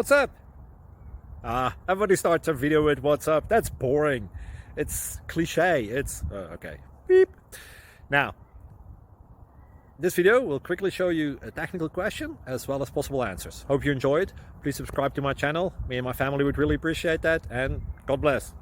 What's up? Everybody starts a video with what's up. That's boring. It's cliche. It's okay. Beep. Now, this video will quickly show you a technical question as well as possible answers. Hope you enjoyed. Please subscribe to my channel. Me and my family would really appreciate that, and God bless.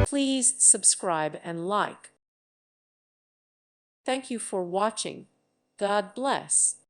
Please subscribe and like. Thank you for watching. God bless.